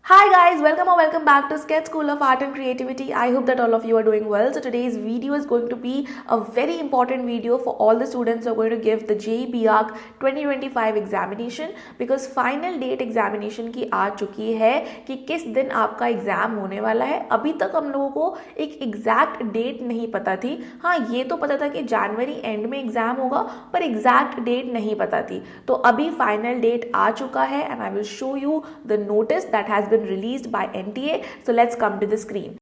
Hi guys, welcome or welcome back to Sketch School of Art and Creativity. I hope that all of you are doing well. So today's video is going to be a very important video for all the students who are going to give the JEE BARC 2025 examination because final date examination की आ चुकी है कि किस दिन आपका exam होने वाला है। अभी तक हम लोगों को एक एग्जैक्ट डेट नहीं पता थी। हाँ, ये तो पता था कि जनवरी एंड में एग्जाम होगा, पर एग्जैक्ट डेट नहीं पता थी। तो अभी फाइनल डेट आ चुका है and I will show you the notice that has been released by NTA. So let's come to the screen.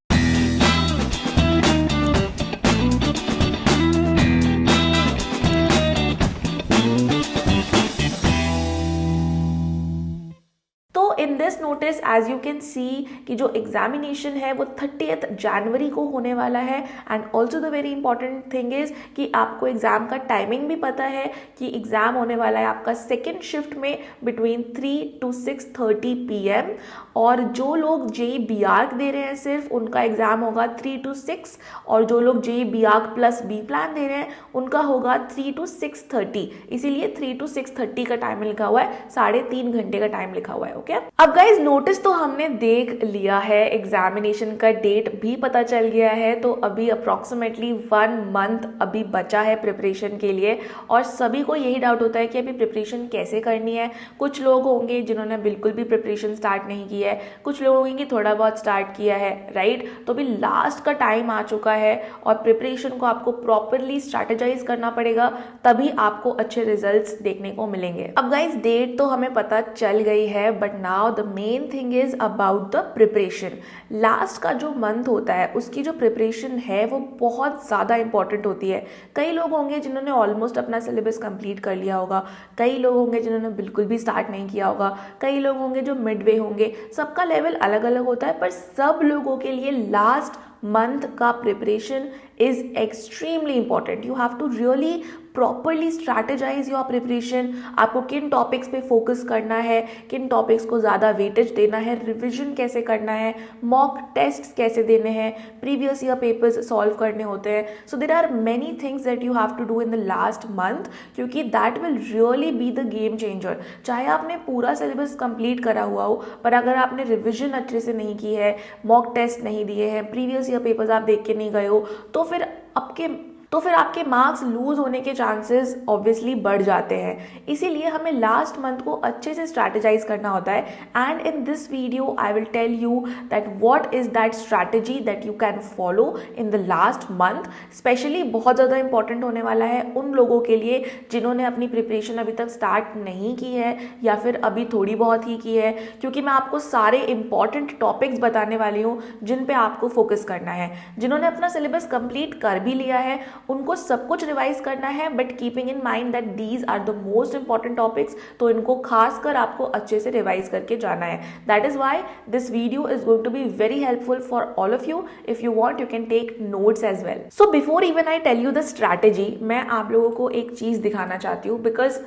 In this notice as you can see कि जो एग्जामिनेशन है वो 30th जनवरी को होने वाला है and also the very important thing is कि आपको एग्जाम का टाइमिंग भी पता है कि एग्जाम होने वाला है आपका सेकेंड शिफ्ट में बिटवीन 3 to 6:30 PM और जो लोग JEE BARC दे रहे हैं सिर्फ उनका एग्जाम होगा 3 to 6 और जो लोग JEE BARC plus B plan दे रहे हैं उनका होगा 3 to 6:30। इसीलिए 3 to 6:30 का टाइम लिखा हुआ है, 3.5 घंटे का टाइम लिखा हुआ है। ओके, अब गाइज नोटिस तो हमने देख लिया है, एग्जामिनेशन का डेट भी पता चल गया है, तो अभी अप्रॉक्सीमेटली 1 मंथ अभी बचा है प्रिपरेशन के लिए और सभी को यही डाउट होता है कि अभी प्रिपरेशन कैसे करनी है। कुछ लोग होंगे जिन्होंने बिल्कुल भी प्रिपरेशन स्टार्ट नहीं की है, कुछ लोग होंगे कि थोड़ा बहुत स्टार्ट किया है, राइट। तो अभी लास्ट का टाइम आ चुका है और प्रिपरेशन को आपको प्रॉपरली स्ट्रैटेजाइज करना पड़ेगा, तभी आपको अच्छे रिजल्ट्स देखने को मिलेंगे। अब गाइज डेट तो हमें पता चल गई है, but now the main thing is about the preparation. Last का जो मंथ होता है उसकी जो प्रिपरेशन है वो बहुत ज़्यादा इंपॉर्टेंट होती है। कई लोग होंगे जिन्होंने ऑलमोस्ट अपना सिलेबस कंप्लीट कर लिया होगा, कई लोग होंगे जिन्होंने बिल्कुल भी स्टार्ट नहीं किया होगा, कई लोग होंगे जो मिडवे होंगे। सबका लेवल अलग अलग होता है, पर सब लोगों के लिए लास्ट मंथ का preparation is extremely important. You have to really properly strategize your preparation. आपको किन टॉपिक्स पे फोकस करना है, किन टॉपिक्स को ज़्यादा वेटेज देना है, रिविजन कैसे करना है, मॉक टेस्ट्स कैसे देने हैं, प्रीवियस ईयर पेपर्स सॉल्व करने होते हैं। So there are many things that you have to do in the last month, क्योंकि that will really be the game changer. चाहे आपने पूरा सिलेबस कंप्लीट करा हुआ हो, पर अगर आपने रिविजन अच्छे से नहीं की है, मॉक टेस्ट नहीं दिए हैं, प्रीवियस ईयर पेपर्स आप देख के नहीं गए हो, तो फिर आपके मार्क्स लूज होने के चांसेस ऑब्वियसली बढ़ जाते हैं। इसीलिए हमें लास्ट मंथ को अच्छे से स्ट्रैटेजाइज करना होता है and in this video I will tell you that what is that strategy that you can follow in the last month. Specially बहुत ज़्यादा इंपॉर्टेंट होने वाला है उन लोगों के लिए जिन्होंने अपनी प्रिपरेशन अभी तक स्टार्ट नहीं की है या फिर अभी थोड़ी बहुत ही की है, क्योंकि मैं आपको सारे इंपॉर्टेंट टॉपिक्स बताने वाली हूँ जिन पे आपको फोकस करना है। जिन्होंने अपना सिलेबस कंप्लीट कर भी लिया है उनको सब कुछ रिवाइज करना है, but keeping in mind that these are the most important topics, तो इनको खासकर आपको अच्छे से रिवाइज करके जाना है। That is why this video is going to be very helpful for all of you. If you want you can take notes as well. So before even I tell you the strategy, मैं आप लोगों को एक चीज दिखाना चाहती हूँ, because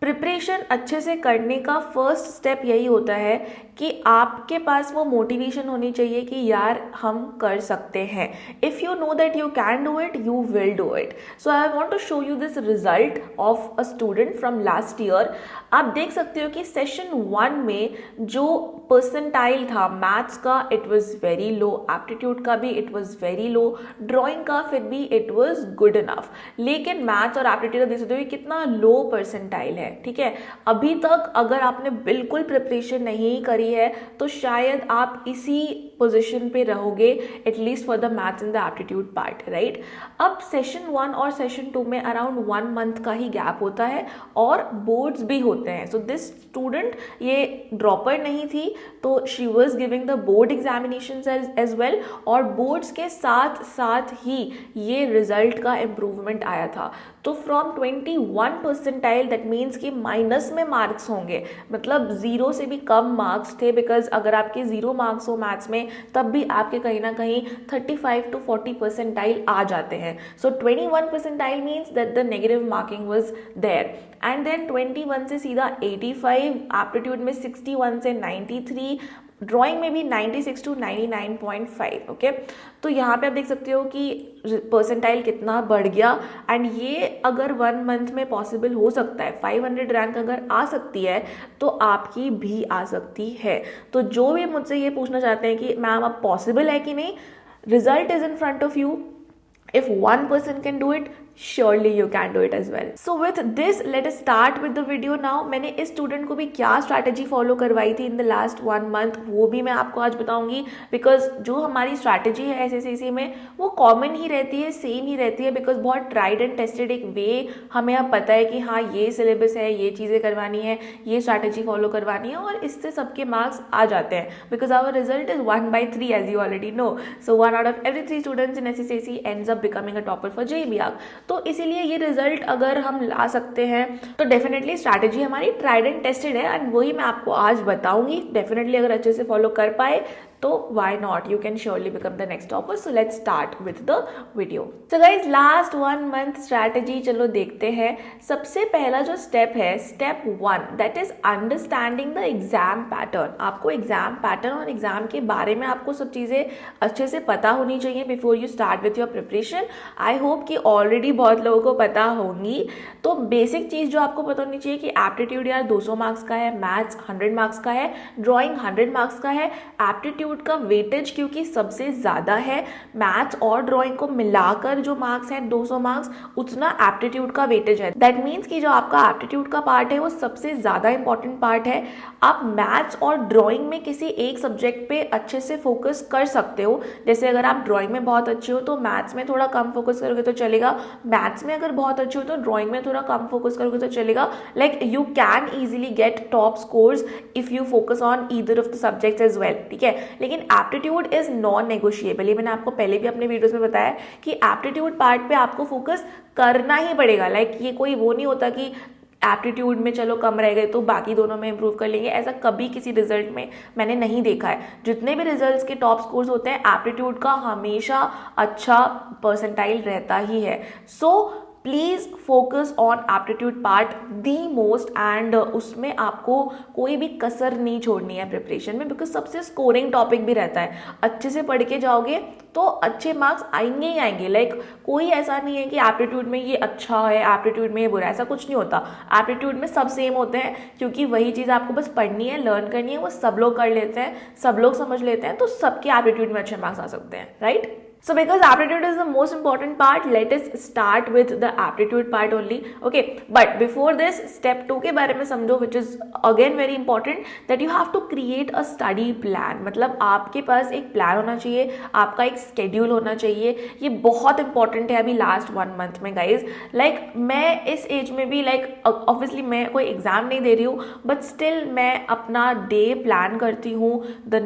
preparation अच्छे से करने का फर्स्ट स्टेप यही होता है कि आपके पास वो मोटिवेशन होनी चाहिए कि यार हम कर सकते हैं। If you know that you can do it, you will do it. So I want to show you this result of a student from last year. आप देख सकते हो कि सेशन 1 में जो परसेंटाइल था मैथ्स का, it was very low, aptitude का भी it was very low, drawing का फिर भी इट वॉज गुड इनफ। लेकिन मैथ्स और एप्टीट्यूड देख सकते हो कितना लो परसेंटाइल है, ठीक है। अभी तक अगर आपने बिल्कुल प्रिपरेशन नहीं करी है तो शायद आप इसी पोजीशन पे रहोगे at least for the maths and the aptitude part, right. अब सेशन 1 और सेशन 2 में अराउंड 1 मंथ का ही गैप होता है और बोर्ड्स भी होते हैं। सो दिस स्टूडेंट ये ड्रॉपर नहीं थी, तो she was giving the board examination as well, और बोर्ड्स के साथ साथ ही ये रिजल्ट का इम्प्रूवमेंट आया था। तो फ्रॉम 21 परसेंटाइल दैट मीन्स कि माइनस में मार्क्स होंगे, मतलब 0 से भी कम मार्क्स थे, बिकॉज अगर आपके 0 मार्क्स हो मैथ्स में तब भी आपके कहीं ना कहीं 35 to 40 परसेंटाइल आ जाते हैं। So 21 percentile means that the negative marking was there and then 21 से सीधा 85, एप्टीट्यूड में 61 से 93, ड्राइंग में भी 96 to 99.5। ओके, तो यहाँ पे आप देख सकते हो कि परसेंटाइल कितना बढ़ गया, एंड ये अगर 1 मंथ में पॉसिबल हो सकता है, 500 रैंक अगर आ सकती है तो आपकी भी आ सकती है। तो जो भी मुझसे ये पूछना चाहते हैं कि मैम अब पॉसिबल है कि नहीं, result is in front of you. If one person can do it, surely you can do it as well. So with this, let us start with the video now. मैंने इस student को भी क्या strategy follow करवाई थी इन the last 1 month, वो भी मैं आपको आज बताऊंगी, बिकॉज जो हमारी स्ट्रैटेजी है SSCC में वो कॉमन ही रहती है, सेम ही रहती है, बिकॉज बहुत ट्राइड एंड टेस्टेड एक वे हमें अब पता है कि हाँ ये सिलेबस है, ये चीज़ें करवानी है, ये स्ट्रैटेजी फॉलो करवानी है, और इससे सबके मार्क्स आ जाते हैं, because our result is 1/3 as you already know. So 1 out of every 3 students in SSCC ends up becoming a topper for JEE BARC। तो इसीलिए ये रिजल्ट अगर हम ला सकते हैं तो डेफिनेटली स्ट्रैटेजी हमारी ट्राइड एंड टेस्टेड है, एंड वही मैं आपको आज बताऊंगी। डेफिनेटली अगर अच्छे से फॉलो कर पाए तो why not, you can surely become the next topper। So let's start with the video। So guys, last 1 month strategy चलो देखते हैं। सबसे पहला जो स्टेप है, step 1, that is understanding the exam pattern। आपको एग्जाम पैटर्न और एग्जाम के बारे में आपको सब चीज़ें अच्छे से पता होनी चाहिए before you start with your preparation. I hope कि ऑलरेडी बहुत लोगों को पता होंगी। तो बेसिक चीज़ जो आपको पता होनी चाहिए कि एप्टीट्यूड यार 200 मार्क्स का है, मैथ्स 100 मार्क्स का है, ड्राइंग 100 मार्क्स का है। एप्टीट्यूड का वेटेज क्योंकि सबसे ज्यादा है, मैथ्स और ड्राइंग को मिलाकर जो मार्क्स है 200 मार्क्स, उतना एप्टीट्यूड का वेटेज है। दैट मीन्स कि जो आपका एप्टीट्यूड का पार्ट है वो सबसे ज्यादा इंपॉर्टेंट पार्ट है। आप मैथ्स और ड्राइंग में किसी एक सब्जेक्ट पे अच्छे से फोकस कर सकते हो। जैसे अगर आप ड्राइंग में बहुत अच्छे हो तो मैथ्स में थोड़ा कम फोकस करोगे तो चलेगा, मैथ्स में अगर बहुत अच्छे हो तो ड्राइंग में थोड़ा कम फोकस करोगे तो चलेगा। Like you can easily get top scores if you focus on either of the subjects as well, ठीक है। लेकिन एप्टीट्यूड इज नॉन नेगोशिएबल। ये मैंने आपको पहले भी अपने वीडियोस में बताया कि एप्टीट्यूड पार्ट पे आपको फोकस करना ही पड़ेगा। लाइक ये कोई वो नहीं होता कि एप्टीट्यूड में चलो कम रह गए तो बाकी दोनों में इंप्रूव कर लेंगे, ऐसा कभी किसी रिजल्ट में मैंने नहीं देखा है। जितने भी रिजल्ट्स के टॉप स्कोर्स होते हैं एप्टीट्यूड का हमेशा अच्छा परसेंटाइल रहता ही है। So please focus on aptitude part the most, and उसमें आपको कोई भी कसर नहीं छोड़नी है प्रिपरेशन में, बिकॉज सबसे स्कोरिंग टॉपिक भी रहता है। अच्छे से पढ़ के जाओगे तो अच्छे मार्क्स आएंगे ही आएंगे। लाइक कोई ऐसा नहीं है कि एप्टीट्यूड में ये अच्छा है, एप्टीट्यूड में ये बुरा है, ऐसा कुछ नहीं होता। एप्टीट्यूड में सब सेम होते हैं, क्योंकि वही चीज़ आपको बस पढ़नी है, लर्न करनी है, वो सब लोग कर लेते हैं, सब लोग समझ लेते हैं, तो सबके एप्टीट्यूड में अच्छे मार्क्स आ सकते हैं, right. So because aptitude is the most important part, let us start with the aptitude part only, okay? But before this, step 2 के बारे में समझो, which is again very important, that you have to create a study plan। मतलब आपके पास एक plan होना चाहिए, आपका एक स्केड्यूल होना चाहिए। ये बहुत इंपॉर्टेंट है अभी लास्ट 1 मंथ में गाइज। लाइक मैं इस एज में भी, लाइक ऑब्वियसली मैं कोई एग्जाम नहीं दे रही हूँ, बट स्टिल मैं अपना डे प्लान करती हूँ द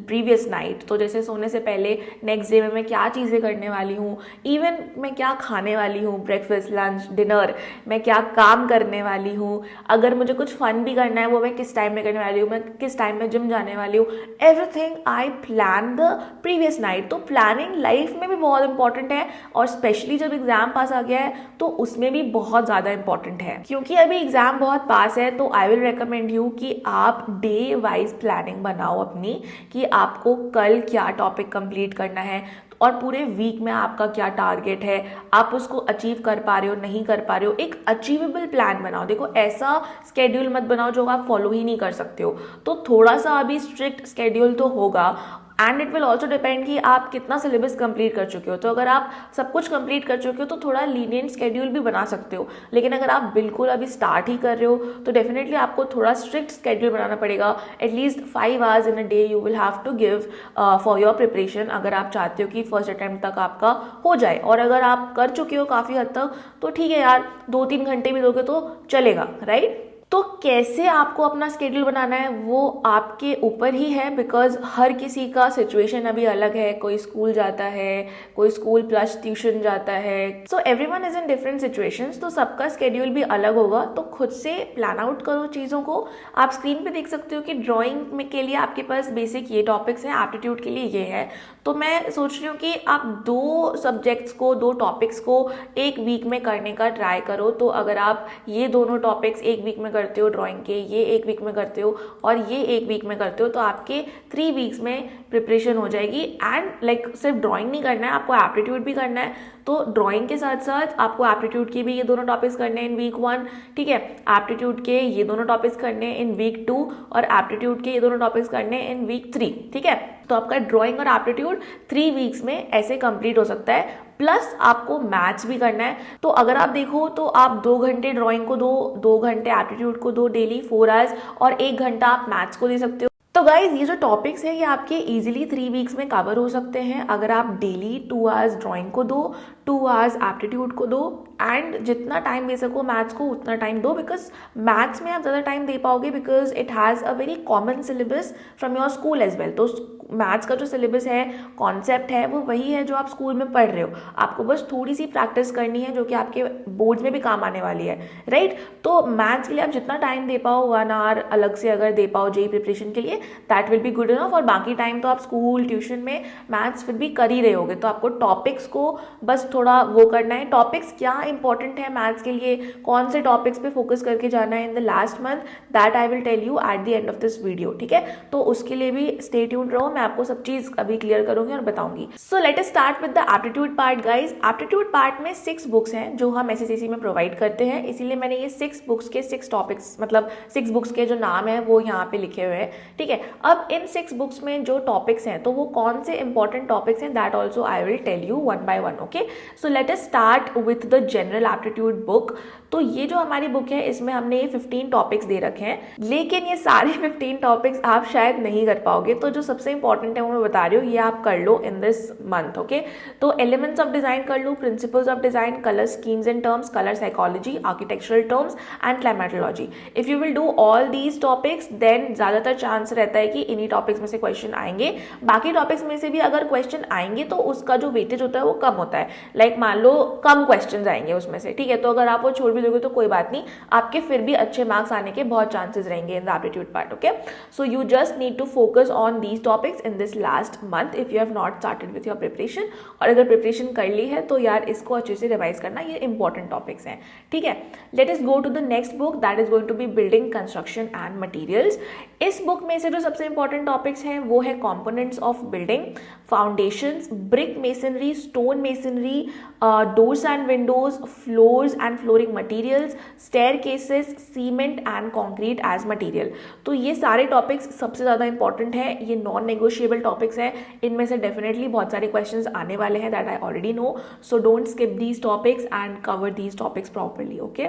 प्रीवियस नाइट। तो जैसे सोने से पहले नेक्स्ट डे में मैं क्या चीज़ें करने वाली हूँ, इवन मैं क्या खाने वाली हूँ, ब्रेकफास्ट, लंच, डिनर, मैं क्या काम करने वाली हूँ, अगर मुझे कुछ फन भी करना है वो मैं किस टाइम में करने वाली हूँ, मैं किस टाइम में जिम जाने वाली हूँ, everything I plan the previous night. तो प्लानिंग लाइफ में भी बहुत इंपॉर्टेंट है, और स्पेशली जब एग्जाम पास आ गया है तो उसमें भी बहुत ज़्यादा इंपॉर्टेंट है। क्योंकि अभी एग्जाम बहुत पास है तो आई विल रिकमेंड यू कि आप डे वाइज प्लानिंग बनाओ अपनी, कि आपको कल क्या टॉपिक कंप्लीट करना है और पूरे वीक में आपका क्या टारगेट है, आप उसको अचीव कर पा रहे हो, नहीं कर पा रहे हो। एक अचीवेबल प्लान बनाओ। देखो ऐसा स्केड्यूल मत बनाओ जो आप फॉलो ही नहीं कर सकते हो। तो थोड़ा सा अभी स्ट्रिक्ट स्केड्यूल तो होगा, and it will also depend कि आप कितना सिलेबस कंप्लीट कर चुके हो। तो अगर आप सब कुछ कंप्लीट कर चुके हो तो थोड़ा लीनियंट स्केड्यूल भी बना सकते हो, लेकिन अगर आप बिल्कुल अभी स्टार्ट ही कर रहे हो तो डेफिनेटली आपको थोड़ा स्ट्रिक्ट स्केड्यूल बनाना पड़ेगा। At least 5 hours in a day you will have to give for your preparation, अगर आप चाहते हो कि फर्स्ट अटेम्प्ट तक आपका हो जाए। और अगर आप कर चुके हो काफ़ी हद तक तो ठीक है यार, 2-3 घंटे भी दोगे तो चलेगा, राइट। तो कैसे आपको अपना स्केड्यूल बनाना है वो आपके ऊपर ही है, बिकॉज हर किसी का सिचुएशन अभी अलग है। कोई स्कूल जाता है, कोई स्कूल प्लस ट्यूशन जाता है, so everyone is in different situations. तो सबका स्केड्यूल भी अलग होगा, तो खुद से प्लान आउट करो चीज़ों को। आप स्क्रीन पे देख सकते हो कि ड्राइंग में के लिए आपके पास बेसिक ये टॉपिक्स हैं, एप्टीट्यूड के लिए ये है। तो मैं सोच रही हूँ कि आप 2 सब्जेक्ट्स को, 2 टॉपिक्स को एक वीक में करने का ट्राई करो। तो अगर आप ये दोनों टॉपिक्स एक वीक में करते हो ड्राइंग के, ये 1 वीक में करते हो और ये 1 वीक में करते हो, तो आपके 3 वीक्स में प्रिपरेशन हो जाएगी। एंड लाइक सिर्फ ड्राइंग नहीं करना है, आपको एप्टीट्यूड भी करना है। तो ड्राइंग के साथ साथ आपको एप्टीट्यूड के भी ये दोनों टॉपिक्स करने हैं इन वीक 1, ठीक है। एप्टीट्यूड के ये दोनों टॉपिक्स करने हैं इन वीक 2 और एप्टीट्यूड के ये दोनों टॉपिक्स करने हैं इन वीक 3, ठीक है। तो आपका ड्राइंग और एप्टीट्यूड 3 वीक्स में ऐसे कंप्लीट हो सकता है। प्लस आपको मैथ्स भी करना है। तो अगर आप देखो तो आप 2 घंटे ड्राइंग को दो, 2 घंटे एप्टीट्यूड को दो डेली 4 आवर्स, और 1 घंटा आप मैथ्स को दे सकते हो। तो गाइज ये जो टॉपिक्स है ये आपके इजीली 3 वीक्स में कवर हो सकते हैं अगर आप डेली 2 आवर्स ड्राइंग को दो, 2 आवर्स एप्टीट्यूड को दो, एंड जितना टाइम दे सको मैथ्स को उतना टाइम दो, बिकॉज मैथ्स में आप ज़्यादा टाइम दे पाओगे because it has a very common syllabus from your school as well. तो मैथ्स का जो सिलेबस है, कॉन्सेप्ट है, वो वही है जो आप स्कूल में पढ़ रहे हो। आपको बस थोड़ी सी प्रैक्टिस करनी है जो कि आपके बोर्ड्स में भी काम आने वाली है, राइट। तो मैथ्स के लिए आप जितना टाइम दे पाओ, 1 आवर अलग से अगर दे पाओ जेई प्रिपरेशन के लिए, that will be good enough. और बाकी टाइम तो आप स्कूल ट्यूशन में मैथ्स फिर भी कर ही रहे होगे। तो आपको टॉपिक्स को बस थोड़ा वो करना है। टॉपिक्स क्या इंपॉर्टेंट है मैथ्स के लिए, कौन से टॉपिक्स पे फोकस करके जाना है in the last month, that I will tell you at the end of this video, ठीक है। तो उसके लिए भी स्टे ट्यून्ड रहो, मैं आपको सब चीज अभी क्लियर करूंगी और बताऊंगी। सो let us start with the aptitude part guys. Aptitude part में 6 बुक्स हैं जो हम एसएससी में प्रोवाइड करते हैं, इसीलिए मैंने ये 6 बुक्स के 6 टॉपिक्स, मतलब 6 बुक्स के जो नाम है वो यहाँ पे लिखे हुए हैं, ठीक है। अब इन 6 बुक्स में जो टॉपिक्स हैं तो वो कौन से इंपॉर्टेंट टॉपिक्स हैं, that also I will tell you one by one, okay. So let us start with the general aptitude book. तो ये जो हमारी बुक है इसमें हमने ये 15 टॉपिक्स दे रखे हैं, लेकिन ये सारे 15 टॉपिक्स आप शायद नहीं कर पाओगे। तो जो सबसे इंपॉर्टेंट है वो मैं बता रही हूँ, ये आप कर लो इन दिस मंथ, ओके। तो एलिमेंट्स ऑफ डिजाइन कर लो, principles of design, colour schemes and terms, colour psychology, architectural terms and climatology. If you will do all these topics then ज्यादातर चांस रहता है कि इन्हीं टॉपिक्स में से क्वेश्चन आएंगे। बाकी टॉपिक्स में से भी अगर क्वेश्चन आएंगे तो उसका जो वेटेज होता है वो कम होता है, लाइक मान लो कम क्वेश्चन आएंगे उसमें से, ठीक है। तो अगर आप वो छोड़ भी दोगे तो कोई बात नहीं, आपके फिर भी अच्छे मार्क्स आने के बहुत चांसेस रहेंगे in the aptitude part, okay. So you just need to focus on these topics in this last month if you have not started with your preparation. और अगर प्रिपरेशन कर ली है तो यार इसको अच्छे से रिवाइज करना, ये इंपॉर्टेंट टॉपिक्स हैं, ठीक है। Let us go to the next book, that is going to be building construction and materials. इस बुक में से जो सबसे इंपॉर्टेंट टॉपिक्स हैं वो है components of building, foundations, brick masonry, stone masonry, doors and windows, floors and flooring materials, staircases, cement and concrete as material. तो ये सारे टॉपिक्स सबसे ज़्यादा इंपॉर्टेंट है, ये नॉन नेगोशिएबल टॉपिक्स हैं। इनमें से डेफिनेटली बहुत सारे क्वेश्चंस आने वाले हैं, that I already know. So don't skip these topics and cover these topics properly, okay.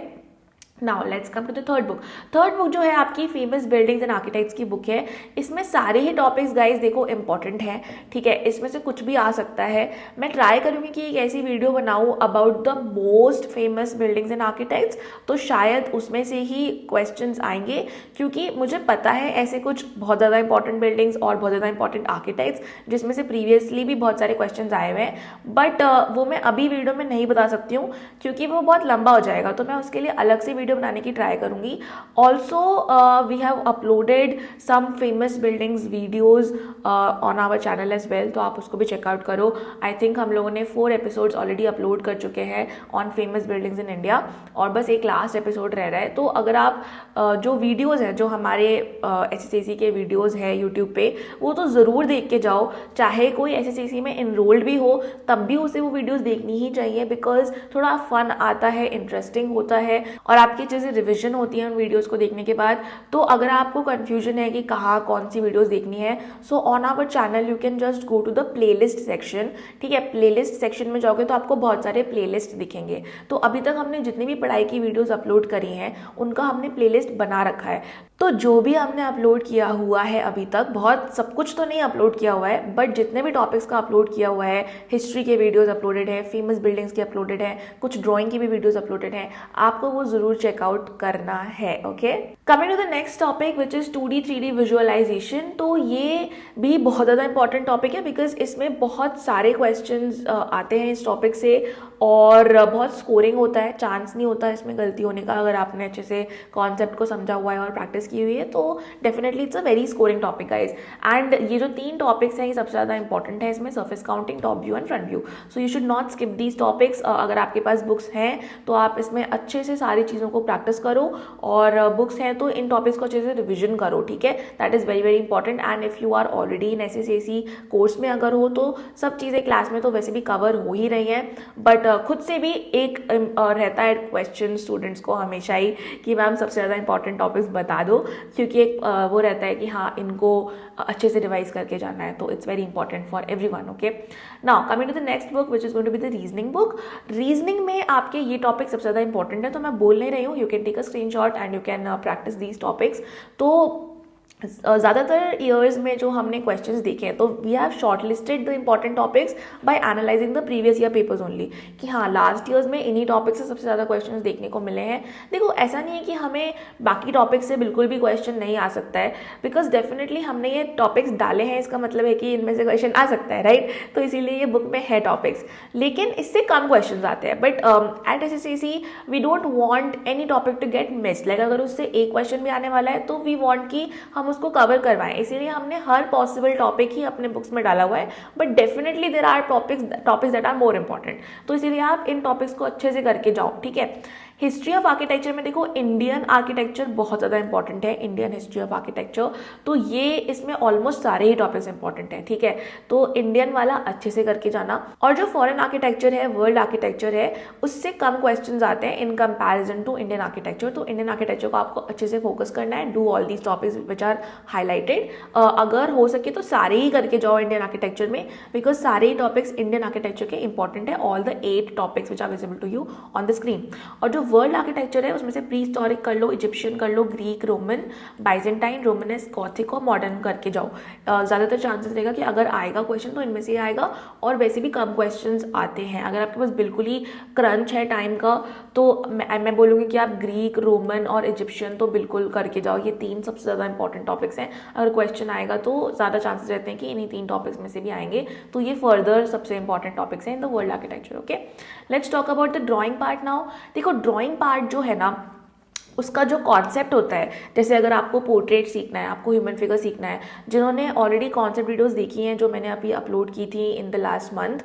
Now let's come to the third book. Third book जो है आपकी फेमस बिल्डिंग्स एंड आर्किटेक्ट्स की बुक है। इसमें सारे ही टॉपिक्स गाइस देखो important हैं, ठीक है। इसमें से कुछ भी आ सकता है। मैं ट्राई करूँगी कि एक ऐसी वीडियो बनाऊँ about the most famous buildings and architects, तो शायद उसमें से ही क्वेश्चंस आएंगे, क्योंकि मुझे पता है ऐसे कुछ बहुत ज़्यादा इंपॉर्टेंट बिल्डिंग्स और बहुत ज़्यादा इंपॉर्टेंट आर्किटेक्ट्स जिसमें से प्रीवियसली भी बहुत सारे क्वेश्चन आए हुए हैं, बट वो मैं अभी वीडियो में नहीं बता सकती हूँ क्योंकि वो बहुत लंबा हो जाएगा। तो मैं उसके लिए अलग से वीडियो बनाने की ट्राई करूंगी। Also we have uploaded some famous buildings videos on our channel as well, तो आप उसको भी चेकआउट करो। आई थिंक हम लोगों ने 4 एपिसोड्स ऑलरेडी अपलोड कर चुके हैं on famous buildings in India, और बस एक लास्ट एपिसोड रह रहा है। तो अगर आप जो वीडियोज़ हैं, जो हमारे एसएससी के वीडियोज़ हैं यूट्यूब पे, वो तो ज़रूर देख के जाओ। चाहे कोई एसएससी में इनरोल्ड भी हो तब भी उसे वो वीडियोज़ देखनी ही चाहिए, बिकॉज थोड़ा फन आता है, इंटरेस्टिंग होता है और आपकी चीज़ें रिविजन होती है उन वीडियोस को देखने के बाद। तो अगर आपको कंफ्यूजन है कि कहाँ कौन सी वीडियोस देखनी है, so on our channel you can just go to the playlist section, ठीक है। प्लेलिस्ट सेक्शन में जाओगे तो आपको बहुत सारे प्लेलिस्ट दिखेंगे। तो अभी तक हमने जितनी भी पढ़ाई की वीडियोस अपलोड करी हैं उनका हमने प्लेलिस्ट बना रखा है। तो जो भी हमने अपलोड किया हुआ है अभी तक, बहुत सब कुछ तो नहीं अपलोड किया हुआ है, बट जितने भी टॉपिक्स का अपलोड किया हुआ है, हिस्ट्री के वीडियोस अपलोडेड है, फेमस बिल्डिंग्स के अपलोडेड है, कुछ ड्राइंग की भी वीडियोस अपलोडेड है, आपको वो जरूर चेकआउट करना है, okay. Coming to the next topic which is 2D 3D visualisation. तो ये भी बहुत ज़्यादा इंपॉर्टेंट टॉपिक है बिकॉज इसमें बहुत सारे क्वेश्चंस आते हैं इस टॉपिक से और बहुत स्कोरिंग होता है, चांस नहीं होता इसमें गलती होने का। अगर आपने अच्छे से कॉन्सेप्ट को समझा हुआ है और प्रैक्टिस की हुई है तो definitely it's a very scoring topic guys. And ये जो 3 टॉपिक्स हैं ये सबसे ज़्यादा इंपॉर्टेंट है इसमें, surface counting, top view and front view. So you should not skip these topics. अगर आपके पास बुक्स हैं तो आप इसमें अच्छे से सारी चीज़ों को को प्रैक्टिस करो, और बुक्स हैं तो इन टॉपिक्स को अच्छे से रिविजन करो, ठीक है। That is very very important. And if you are already in SSAC course में अगर हो तो सब चीज़ें क्लास में तो वैसे भी कवर हो ही रही हैं, बट खुद से भी एक रहता है क्वेश्चन स्टूडेंट्स को हमेशा ही कि मैम सबसे ज़्यादा इंपॉर्टेंट टॉपिक्स बता दो, क्योंकि एक वो रहता है कि हाँ इनको अच्छे से रिवाइज करके जाना है। तो it's very important for everyone. Okay, now coming to the next book which is going to be the reasoning book. Reasoning में आपके ये टॉपिक सबसे ज़्यादा इंपॉर्टेंट है, तो मैं बोल नहीं रही हूँ, you can take a screenshot and you can practise these topics. तो ज़्यादातर ईयर्स में जो हमने क्वेश्चंस देखे हैं, तो we have shortlisted the important topics by analysing the previous year papers only, कि हाँ लास्ट ईयर्स में इन्हीं टॉपिक से सबसे ज़्यादा क्वेश्चंस देखने को मिले हैं। देखो ऐसा नहीं है कि हमें बाकी टॉपिक से बिल्कुल भी क्वेश्चन नहीं आ सकता है, बिकॉज डेफिनेटली हमने ये टॉपिक्स डाले हैं, इसका मतलब है कि इनमें से क्वेश्चन आ सकता है, राइट। तो इसीलिए ये बुक में है टॉपिक्स, लेकिन इससे कम क्वेश्चन आते हैं। But at SSAC we don't want any topic to get missed, like अगर उससे एक क्वेश्चन भी आने वाला है तो वी वॉन्ट कि हम उसको कवर करवाएं, इसीलिए हमने हर पॉसिबल टॉपिक ही अपने बुक्स में डाला हुआ है। But definitely there are topics that are more important, तो इसीलिए आप इन टॉपिक्स को अच्छे से करके जाओ, ठीक है। हिस्ट्री ऑफ आर्किटेक्चर में देखो इंडियन आर्किटेक्चर बहुत ज़्यादा इंपॉर्टेंट है, इंडियन हिस्ट्री ऑफ आर्किटेक्चर, तो ये इसमें ऑलमोस्ट सारे ही टॉपिक्स इंपॉर्टेंट है, ठीक है। तो इंडियन वाला अच्छे से करके जाना, और जो फॉरेन आर्किटेक्चर है, वर्ल्ड आर्किटेक्चर है, उससे कम क्वेश्चन आते हैं in comparison to Indian architecture. तो इंडियन आर्किटेक्चर को आपको अच्छे से फोकस करना है, do all these topics which are highlighted. अगर हो सके तो सारे ही करके जाओ इंडियन आर्किटेक्चर में, बिकॉज सारे ही टॉपिक्स इंडियन आर्किटेक्चर के इंपॉर्टेंट है, all the 8 topics which are visible to you on the screen. और जो वर्ल्ड आर्किटेक्चर है उसमें से प्री हिस्टोरिक कर लो, इजिप्शियन कर लो, Greek, Roman, Byzantine, Romanesque, Gothic और मॉडर्न करके जाओ। ज़्यादातर चांसेस रहेगा कि अगर आएगा क्वेश्चन तो इनमें से आएगा, और वैसे भी कम क्वेश्चंस आते हैं। अगर आपके पास बिल्कुल ही क्रंच है टाइम का तो मैं बोलूँगी कि आप ग्रीक, रोमन और इजिप्शियन तो बिल्कुल करके जाओ, ये 3 सबसे ज़्यादा इंपॉर्टेंट टॉपिक्स हैं। अगर क्वेश्चन आएगा तो ज़्यादा चांसेस रहते हैं कि इन्हीं 3 टॉपिक्स में से भी आएंगे, तो ये फर्दर सबसे इंपॉर्टेंट टॉपिक्स हैं in the world architecture. Okay, let's talk about the drawing part now. देखो ड्राइंग पार्ट जो है ना, उसका जो कॉन्सेप्ट होता है, जैसे अगर आपको पोर्ट्रेट सीखना है, आपको ह्यूमन फिगर सीखना है, जिन्होंने ऑलरेडी कॉन्सेप्ट वीडियोस देखी हैं जो मैंने अभी अपलोड की थी इन द लास्ट मंथ,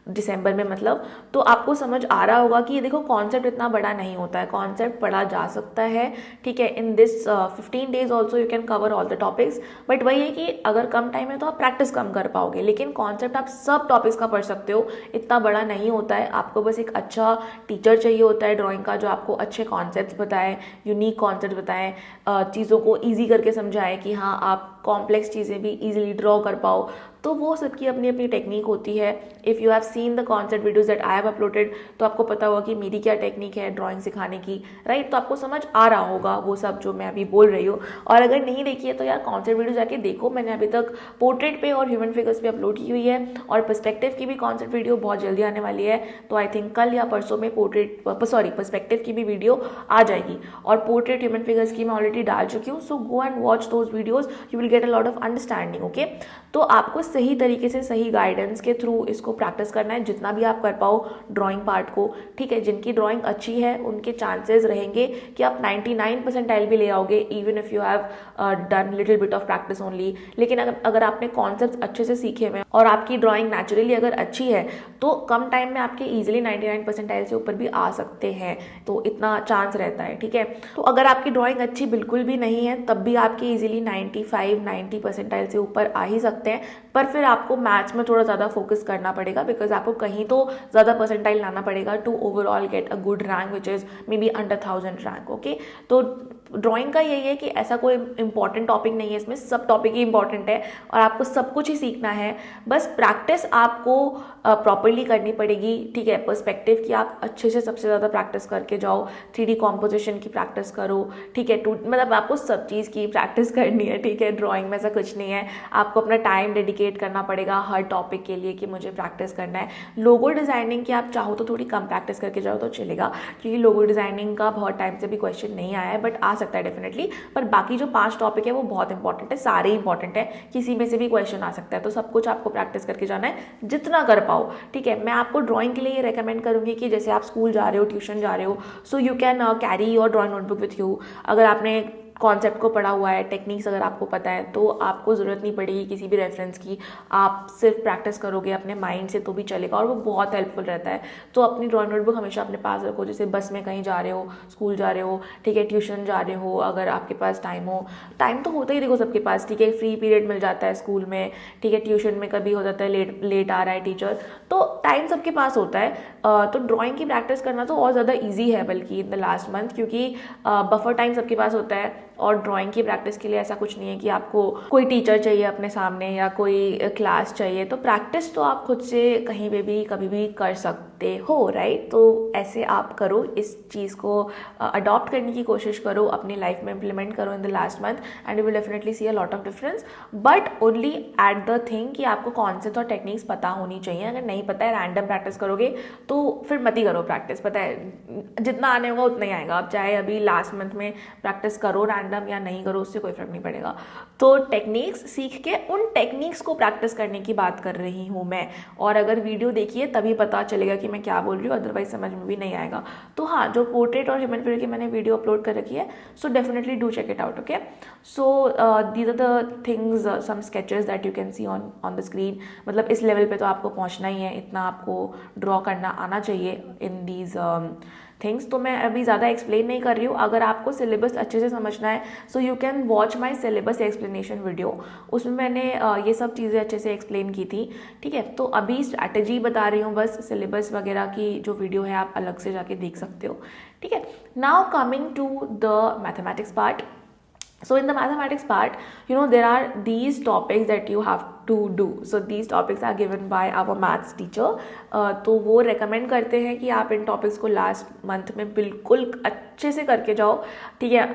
दिसंबर में मतलब, तो आपको समझ आ रहा होगा कि ये देखो कॉन्सेप्ट इतना बड़ा नहीं होता है, कॉन्सेप्ट पढ़ा जा सकता है, ठीक है। In this 15 days also you can cover all the topics, but वही है कि अगर कम टाइम है तो आप प्रैक्टिस कम कर पाओगे, लेकिन कॉन्सेप्ट आप सब टॉपिक्स का पढ़ सकते हो, इतना बड़ा नहीं होता है। आपको बस एक अच्छा टीचर चाहिए होता है ड्राइंग का, जो आपको अच्छे कॉन्सेप्ट बताए, यूनिक कॉन्सेप्ट बताएं, चीज़ों को ईजी करके समझाएं कि हाँ आप कॉम्प्लेक्स चीज़ें भी ईजिली ड्रॉ कर पाओ। तो वो सबकी अपनी अपनी टेक्निक होती है। If you have seen the concept videos that I have uploaded, तो आपको पता होगा कि मेरी क्या टेक्निक है ड्राइंग सिखाने की, राइट। तो आपको समझ आ रहा होगा वो सब जो मैं अभी बोल रही हूँ। और अगर नहीं देखी है तो यार कॉन्सेप्ट वीडियो जाके देखो, मैंने अभी तक पोर्ट्रेट पे और ह्यूमन फिगर्स पे अपलोड की हुई है, और पर्सपेक्टिव की भी कॉन्सेप्ट वीडियो बहुत जल्दी आने वाली है। तो आई थिंक कल या परसों में पर्सपेक्टिव की भी वीडियो आ जाएगी, और पोर्ट्रेट ह्यूमन फिगर्स की मैं ऑलरेडी डाल चुकी हूँ। So go and watch those videos, you will get a lot of understanding. Okay, तो आपको सही तरीके से सही गाइडेंस के थ्रू इसको प्रैक्टिस करना है जितना भी आप कर पाओ ड्राइंग पार्ट को, ठीक है। जिनकी ड्राइंग अच्छी है उनके चांसेस रहेंगे कि आप 99 परसेंटाइल भी ले आओगे, even if you have done little bit of practice only. लेकिन अगर आपने कॉन्सेप्ट अच्छे से सीखे हुए और आपकी ड्राइंग नेचुरली अगर अच्छी है तो कम टाइम में आपके ईजिली 99 परसेंटाइल से ऊपर भी आ सकते हैं, तो इतना चांस रहता है, ठीक है। तो अगर आपकी ड्राइंग अच्छी बिल्कुल भी नहीं है तब भी आपके ईजिली 90 परसेंटाइल से ऊपर आ ही सकते हैं, पर फिर आपको मैथ्स में थोड़ा ज़्यादा फोकस करना पड़ेगा, बिकॉज आपको कहीं तो ज़्यादा परसेंटाइल लाना पड़ेगा to overall get a good rank which is may be under 1000 rank. Okay, तो ड्राइंग का यही है कि ऐसा कोई इंपॉर्टेंट टॉपिक नहीं है, इसमें सब टॉपिक ही इंपॉर्टेंट है और आपको सब कुछ ही सीखना है। बस प्रैक्टिस आपको प्रॉपरली करनी पड़ेगी, ठीक है। पर्सपेक्टिव की आप अच्छे से सबसे ज़्यादा प्रैक्टिस करके जाओ, 3D कॉम्पोजिशन की प्रैक्टिस करो, ठीक है। मतलब आपको सब चीज़ की प्रैक्टिस करनी है, ठीक है। ड्राइंग में ऐसा कुछ नहीं है, आपको अपना टाइम डेडिकेट करना पड़ेगा हर टॉपिक के लिए कि मुझे प्रैक्टिस करना है। लोगो डिज़ाइनिंग की आप चाहो तो थोड़ी कम प्रैक्टिस करके जाओ तो चलेगा, क्योंकि लोगो डिज़ाइनिंग का बहुत टाइम से भी क्वेश्चन नहीं आया है, बट आ सकता है डेफिनेटली। पर बाकी जो 5 टॉपिक है वो बहुत इंपॉर्टेंट है, सारे इंपॉर्टेंट है, किसी में से भी क्वेश्चन आ सकता है, तो सब कुछ आपको प्रैक्टिस करके जाना है जितना कर पाओ, ठीक है। मैं आपको ड्राइंग के लिए ये रेकमेंड करूँगी कि जैसे आप स्कूल जा रहे हो, ट्यूशन जा रहे हो, so you can carry your drawing notebook with you. अगर आपने कॉन्सेप्ट को पढ़ा हुआ है, टेक्निक्स अगर आपको पता है, तो आपको ज़रूरत नहीं पड़ेगी किसी भी रेफरेंस की। आप सिर्फ प्रैक्टिस करोगे अपने माइंड से तो भी चलेगा, और वो बहुत हेल्पफुल रहता है। तो अपनी ड्राइंग नोटबुक हमेशा अपने पास रखो, जैसे बस में कहीं जा रहे हो, स्कूल जा रहे हो, ठीक है, ट्यूशन जा रहे हो, अगर आपके पास टाइम हो, टाइम तो होता ही देखो सबके पास, ठीक है, फ्री पीरियड मिल जाता है स्कूल में, ठीक है, ट्यूशन में कभी हो जाता है लेट आ रहा है टीचर, तो टाइम सबके पास होता है। तो ड्राइंग की प्रैक्टिस करना तो और ज़्यादा ईजी है बल्कि इन द लास्ट मंथ, क्योंकि बफर टाइम सबके पास होता है। और ड्राइंग की प्रैक्टिस के लिए ऐसा कुछ नहीं है कि आपको कोई टीचर चाहिए अपने सामने या कोई क्लास चाहिए, तो प्रैक्टिस तो आप खुद से कहीं पे भी कभी भी कर सकते हो, राइट। तो ऐसे आप करो, इस चीज़ को अडॉप्ट करने की कोशिश करो, अपनी लाइफ में इम्प्लीमेंट करो in the last month, and you will definitely see a lot of difference, but only at the thing कि आपको कॉन्सेप्ट और टेक्निक्स पता होनी चाहिए। अगर नहीं पता है, रैंडम प्रैक्टिस करोगे तो फिर मत ही करो प्रैक्टिस, पता है जितना आने होगा उतना ही आएगा। आप चाहे अभी लास्ट मंथ में प्रैक्टिस करो रैंडम या नहीं करो, उससे कोई फर्क नहीं पड़ेगा। तो टेक्निक्स सीख के उन टेक्निक्स को प्रैक्टिस करने की बात कर रही हूँ मैं, और अगर वीडियो देखिए तभी पता चलेगा कि मैं क्या बोल रही हूँ, अदरवाइज समझ में भी नहीं आएगा। तो हाँ, जो पोर्ट्रेट और ह्यूमन फिगर की मैंने वीडियो अपलोड कर रखी है, so definitely do check it out, okay. So these are the things, some sketches that you can see on the screen. मतलब इस लेवल पे तो आपको पहुंचना ही है, इतना आपको ड्रॉ करना आना चाहिए इन दीज थिंग्स। तो मैं अभी ज़्यादा एक्सप्लेन नहीं कर रही हूँ। अगर आपको सिलेबस अच्छे से समझना है, so you can watch my syllabus explanation video, उसमें मैंने ये सब चीज़ें अच्छे से एक्सप्लेन की थी, ठीक है। तो अभी स्ट्रैटेजी बता रही हूँ, बस सिलेबस वगैरह की जो वीडियो है आप अलग से जाके देख सकते हो, ठीक है। Now coming to the mathematics part. So in the mathematics part, there are these topics that you have to do. So these topics are given by our maths teacher. तो वो recommend करते हैं कि आप इन topics को last month में बिल्कुल अच्छे से करके जाओ, ठीक है।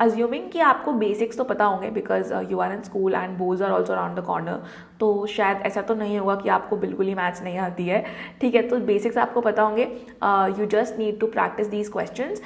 Assuming कि आपको basics तो पता होंगे because you are in school and boards are also around the corner. तो शायद ऐसा तो नहीं होगा कि आपको बिल्कुल ही मैथ्स नहीं आती है, ठीक है। तो बेसिक्स आपको पता होंगे। You just need to practise these questions.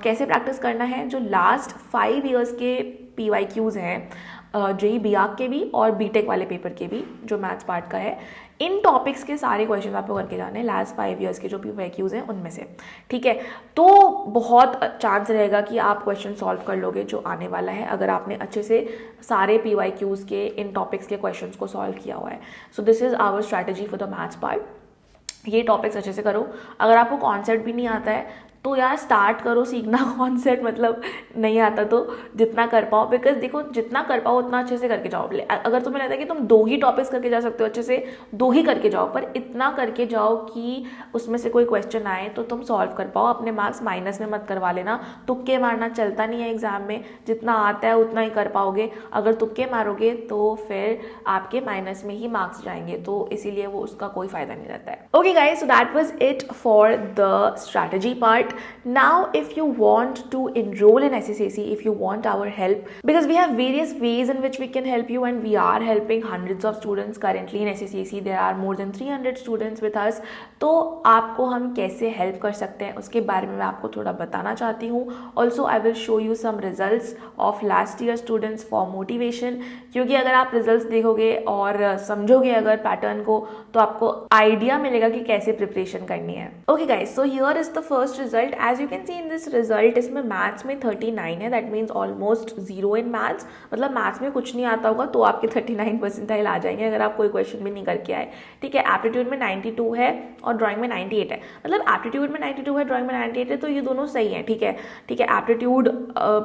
कैसे प्रैक्टिस करना है, जो लास्ट 5 years के PYQs हैं, जेई BARC के भी और बीटेक वाले पेपर के भी, जो मैथ्स पार्ट का है, इन टॉपिक्स के सारे क्वेश्चन आपको करके जाने हैं लास्ट 5 years के जो PYQs हैं उनमें से, ठीक है। तो बहुत चांस रहेगा कि आप क्वेश्चन सॉल्व कर लोगे जो आने वाला है, अगर आपने अच्छे से सारे PYQs के इन टॉपिक्स के क्वेश्चंस को सॉल्व किया हुआ है। So this is our strategy for the maths part. ये टॉपिक्स अच्छे से करो। अगर आपको कॉन्सेप्ट भी नहीं आता है तो यार स्टार्ट करो सीखना कॉन्सेप्ट, मतलब नहीं आता तो जितना कर पाओ, बिकॉज देखो जितना कर पाओ उतना अच्छे से करके जाओ। अगर तुम्हें लगता है कि तुम 2 ही टॉपिक्स करके जा सकते हो अच्छे से, 2 ही करके जाओ, पर इतना करके जाओ कि उसमें से कोई क्वेश्चन आए तो तुम सॉल्व कर पाओ। अपने मार्क्स माइनस में मत करवा लेना, तुक्के मारना चलता नहीं है एग्जाम में, जितना आता है उतना ही कर पाओगे। अगर तुक्के मारोगे तो फिर आपके माइनस में ही मार्क्स जाएंगे, तो इसीलिए वो उसका कोई फायदा नहीं रहता है। Okay guys, so that was it for the strategy part. Now if you want to enroll in SSAC, if you want our help, because we have various ways in which we can help you, and we are helping hundreds of students currently in SSAC. There are more than 300 students with us. तो आपको हम कैसे help कर सकते हैं उसके बारे में मैं आपको थोड़ा बताना चाहती हूँ. Also I will show you some results of last year students for motivation, क्योंकि अगर आप रिजल्ट्स देखोगे और समझोगे अगर पैटर्न को तो आपको आइडिया मिलेगा कि कैसे प्रिपरेशन करनी है. Okay guys, so here is the first result. As you can see in this result, इसमें मैथ्स में 39 है, that means almost 0 in maths. मतलब मैथ्स में कुछ नहीं आता होगा तो आपके 39 परसेंटाइल आ जाएंगे अगर आप कोई क्वेश्चन भी नहीं करके आए, ठीक है. एप्टीट्यूड में 92 है और ड्राइंग में 98 है. मतलब एप्टीट्यूड में 92 है, ड्राइंग में 98 है, तो ये दोनों सही है, ठीक है. ठीक है, एप्टीट्यूड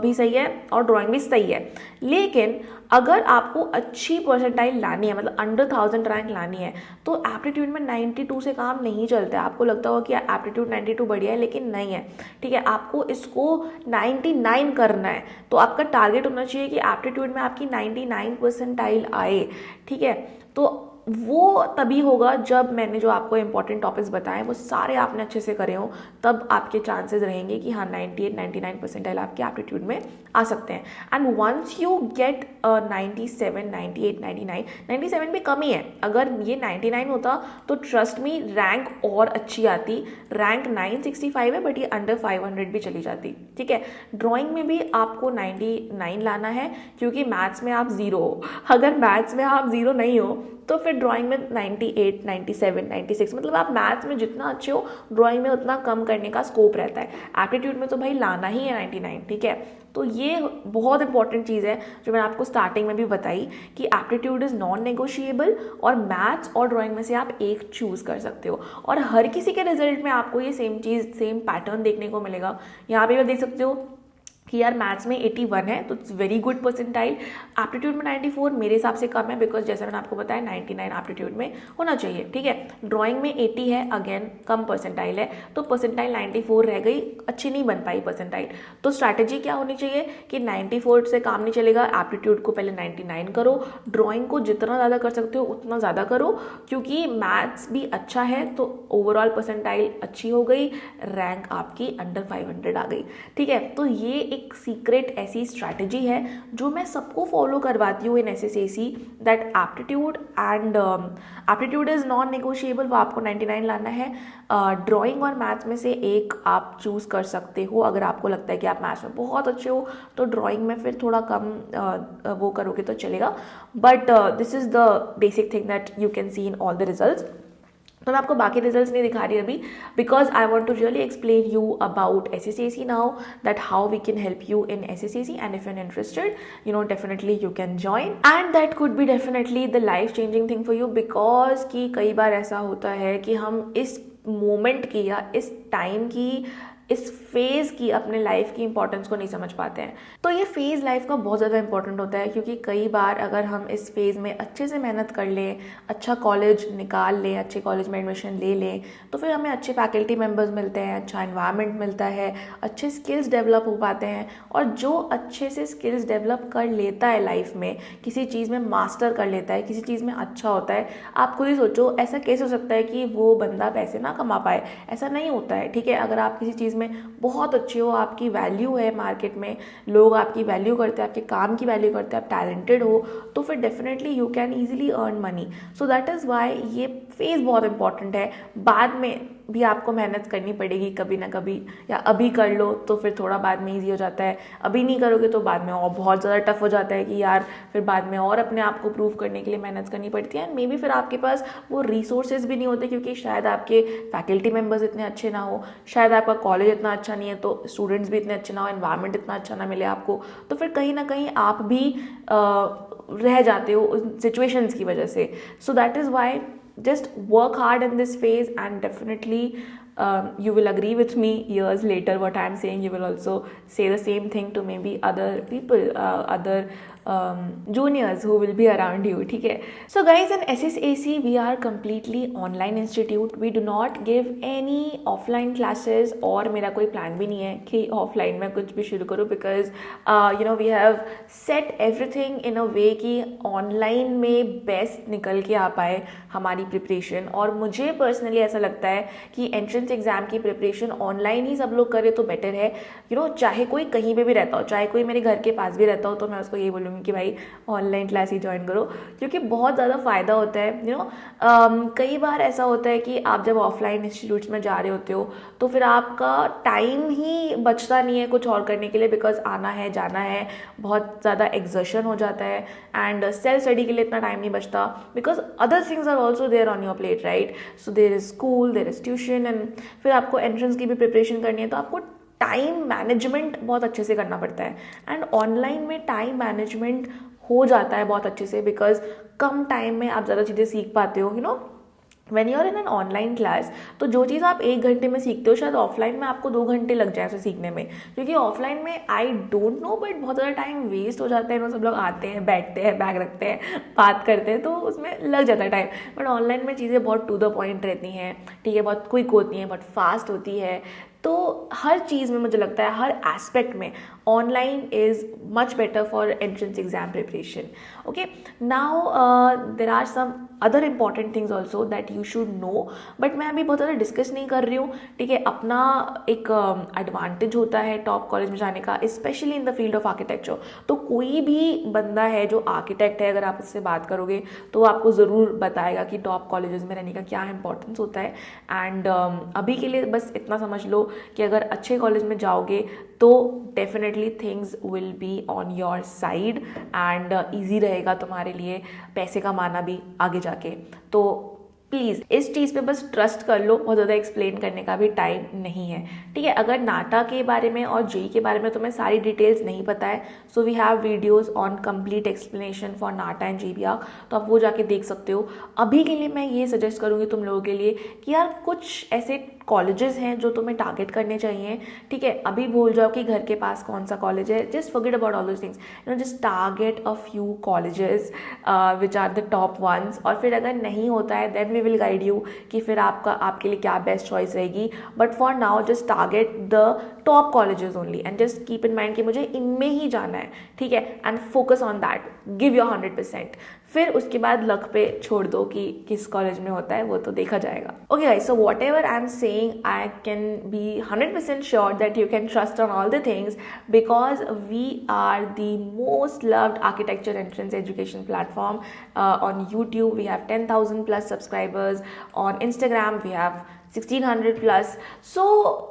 भी सही है और ड्राइंग भी सही है. लेकिन अगर आपको अच्छी परसेंटाइल लानी है, मतलब अंडर 1000 रैंक लानी है, तो एप्टीट्यूड में 92 से काम नहीं चलता है. आपको लगता होगा कि एप्टीट्यूड 92 बढ़िया है, लेकिन नहीं है, ठीक है. आपको इसको 99 करना है. तो आपका टारगेट होना चाहिए कि एप्टीट्यूड में आपकी 99 परसेंटाइल आए, ठीक है. तो वो तभी होगा जब मैंने जो आपको इंपॉर्टेंट टॉपिक्स बताए वो सारे आपने अच्छे से करे हो, तब आपके चांसेस रहेंगे कि हाँ 98-99 परसेंटाइल आपके एप्टीट्यूड में आ सकते हैं. एंड वंस यू गेट 97, 98, 99, 97 भी कम ही है. अगर ये 99 होता तो ट्रस्ट मी रैंक और अच्छी आती. रैंक 965 है बट ये अंडर 500 भी चली जाती, ठीक है. ड्राइंग में भी आपको 99 लाना है क्योंकि मैथ्स में आप 0 हो. अगर मैथ्स में आप 0 नहीं हो तो फिर ड्राइंग में 98, 97, 96, मतलब आप मैथ्स में जितना अच्छे हो ड्राइंग में उतना कम करने का स्कोप रहता है। एप्टीट्यूड में तो भाई लाना ही है 99, ठीक है। तो ये बहुत इंपॉर्टेंट चीज़ है जो मैंने आपको स्टार्टिंग में भी बताई कि एप्टीट्यूड इज़ नॉन नेगोशिएबल, और मैथ्स और ड्राइंग में से आप एक चूज़ कर सकते हो। और हर किसी के रिजल्ट में आपको ये सेम चीज़, सेम पैटर्न देखने को मिलेगा। यहाँ पे आप देख सकते हो कि यार मैथ्स में 81 है तो it's very good percentile. Aptitude में 94 मेरे हिसाब से कम है, बिकॉज जैसे मैंने आपको बताया 99 एप्टीट्यूड में होना चाहिए, ठीक है। ड्राइंग में 80 है, अगेन कम परसेंटाइल है, तो परसेंटाइल 94 रह गई, अच्छी नहीं बन पाई परसेंटाइल। तो स्ट्रैटेजी क्या होनी चाहिए कि 94 से काम नहीं चलेगा, एप्टीट्यूड को पहले 99 करो, ड्राइंग को जितना ज़्यादा कर सकते हो उतना ज़्यादा करो, क्योंकि मैथ्स भी अच्छा है तो ओवरऑल परसेंटाइल अच्छी हो गई, रैंक आपकी अंडर 500 आ गई, ठीक है। तो ये एक सीक्रेट ऐसी स्ट्रैटेजी है जो मैं सबको फॉलो करवाती हूँ इन SSC, that aptitude is non negotiable, वो आपको 99 लाना है। ड्राइंग और मैथ्स में से एक आप चूज कर सकते हो, अगर आपको लगता है कि आप मैथ्स में बहुत अच्छे हो तो ड्राइंग में फिर थोड़ा कम वो करोगे तो चलेगा, but this is the basic thing that you can see in all the results. तो मैं आपको बाकी रिजल्ट्स नहीं दिखा रही अभी, because I want to really explain you about SSAC now, that how we can help you in SSAC, and if you are interested you know definitely you can join, and that could be definitely the life changing thing for you, because कि कई बार ऐसा होता है कि हम इस moment की या इस टाइम की, इस फेज़ की, अपने लाइफ की इंपॉर्टेंस को नहीं समझ पाते हैं। तो ये फेज़ लाइफ का बहुत ज़्यादा इंपॉर्टेंट होता है, क्योंकि कई बार अगर हम इस फेज़ में अच्छे से मेहनत कर लें, अच्छा कॉलेज निकाल लें, अच्छे कॉलेज में एडमिशन ले लें, तो फिर हमें अच्छे फैकल्टी मेम्बर्स मिलते हैं, अच्छा एनवायरनमेंट मिलता है, अच्छे स्किल्स डेवलप हो पाते हैं। और जो अच्छे से स्किल्स डेवलप कर लेता है लाइफ में, किसी चीज़ में मास्टर कर लेता है, किसी चीज़ में अच्छा होता है, आप खुद ही सोचो ऐसा कैसे हो सकता है कि वो बंदा पैसे ना कमा पाए? ऐसा नहीं होता है, ठीक है। अगर आप किसी चीज़ में बहुत अच्छे हो, आपकी वैल्यू है मार्केट में, लोग आपकी वैल्यू करते हैं, आपके काम की वैल्यू करते हैं, आप टैलेंटेड हो, तो फिर definitely you can easily earn money. So that is Y ये फेज़ बहुत इंपॉर्टेंट है। बाद में भी आपको मेहनत करनी पड़ेगी कभी ना कभी, या अभी कर लो तो फिर थोड़ा बाद में ईजी हो जाता है, अभी नहीं करोगे तो बाद में और बहुत ज़्यादा टफ हो जाता है कि यार फिर बाद में और अपने आप को प्रूव करने के लिए मेहनत करनी पड़ती है, एंड मे बी फिर आपके पास वो रिसोर्सेज भी नहीं होते, क्योंकि शायद आपके फैकल्टी मेम्बर्स इतने अच्छे ना हो, शायद आपका कॉलेज इतना अच्छा नहीं है तो स्टूडेंट्स भी इतने अच्छे ना हो, एनवायरनमेंट इतना अच्छा ना मिले आपको, तो फिर कहीं ना कहीं आप भी रह जाते हो उन सिचुएशंस की वजह से। So that is Y just work hard in this phase, and definitely you will agree with me years later what I am saying. You will also say the same thing to maybe other people, other juniors who will be around you, ठीक है। So guys, in SSAC we are completely online institute. We do not give any offline classes, और मेरा कोई plan भी नहीं है कि offline में कुछ भी शुरू करूँ, because you know we have set everything in a way कि ऑनलाइन में बेस्ट निकल के आ पाए हमारी प्रिपरेशन। और मुझे पर्सनली ऐसा लगता है कि एंट्रेंस एग्जाम की प्रिपरेशन ऑनलाइन ही सब लोग करे तो बेटर है। यू नो चाहे कोई कहीं पे भी रहता हो, चाहे कोई मेरे घर के पास भी रहता हो, तो मैं उसको ये बोलूँगी कि भाई ऑनलाइन क्लास ही ज्वाइन करो, क्योंकि बहुत ज़्यादा फ़ायदा होता है। यू नो कई बार ऐसा होता है कि आप जब ऑफलाइन इंस्टीट्यूट्स में जा रहे होते हो तो फिर आपका टाइम ही बचता नहीं है कुछ और करने के लिए, बिकॉज आना है जाना है, बहुत ज़्यादा एग्जर्शन हो जाता है, एंड सेल्फ स्टडी के लिए इतना टाइम नहीं बचता, because other things are also there on your plate, right. So there is school, there is tuition, and फिर आपको एंट्रेंस की भी प्रिपरेशन करनी है, तो आपको टाइम मैनेजमेंट बहुत अच्छे से करना पड़ता है। एंड ऑनलाइन में टाइम मैनेजमेंट हो जाता है बहुत अच्छे से, बिकॉज कम टाइम में आप ज़्यादा चीज़ें सीख पाते हो। You know when you are in an online class, तो जो चीज़ आप 1 घंटे में सीखते हो शायद ऑफलाइन में आपको 2 घंटे लग जाए उसे सीखने में, क्योंकि ऑफलाइन में आई डोंट नो बट बहुत ज़्यादा टाइम वेस्ट हो जाता है। वो सब लोग आते हैं, बैठते हैं, बैग रखते हैं, बात करते हैं, तो उसमें लग जाता है टाइम। बट ऑनलाइन में चीज़ें बहुत टू द पॉइंट रहती हैं, ठीक है, बहुत क्विक होती हैं, बहुत फास्ट होती है। तो हर चीज़ में मुझे लगता है, हर एस्पेक्ट में online is much better for entrance exam preparation. Okay, now there are some other important things also that you should know, but मैं अभी बहुत ज़्यादा डिस्कस नहीं कर रही हूँ, ठीक है। अपना एक एडवांटेज होता है टॉप कॉलेज में जाने का, specially in the field of architecture. तो कोई भी बंदा है जो आर्किटेक्ट है, अगर आप उससे बात करोगे तो वो आपको ज़रूर बताएगा कि टॉप कॉलेजेस में रहने का क्या इंपॉर्टेंस होता है। एंड अभी के लिए बस इतना समझ लो कि अगर अच्छे कॉलेज में जाओगे तो definitely things will be on your side and easy रहेगा तुम्हारे लिए पैसे कमाना भी आगे जाके। तो प्लीज़ इस चीज़ पे बस ट्रस्ट कर लो, बहुत ज़्यादा एक्सप्लेन करने का भी टाइम नहीं है, ठीक है। अगर नाटा के बारे में और जेई के बारे में तुम्हें सारी डिटेल्स नहीं पता है, so we have videos on complete explanation for NATA and JBR, तो आप वो जाके देख सकते हो। अभी के लिए मैं ये सजेस्ट करूँगी तुम लोगों के लिए कि यार कुछ ऐसे कॉलेजेस हैं जो तुम्हें टारगेट करने चाहिए, ठीक है। अभी भूल जाओ कि घर के पास कौन सा कॉलेज है, just forget about all those things, you know, just target a few colleges which are the top ones, और फिर अगर नहीं होता है then we will guide you कि फिर आपके लिए क्या बेस्ट चॉइस रहेगी। But for now just target the top colleges only and just keep in mind कि मुझे इनमें ही जाना है, ठीक है, and focus on that, give your 100%। फिर उसके बाद लक पे छोड़ दो कि किस कॉलेज में होता है, वो तो देखा जाएगा। Okay guys, so whatever I am saying, I can be 100% sure that you can trust on all the things because we are the most loved architecture entrance education platform on YouTube. We have 10,000+ subscribers, on Instagram we have 1600+। सो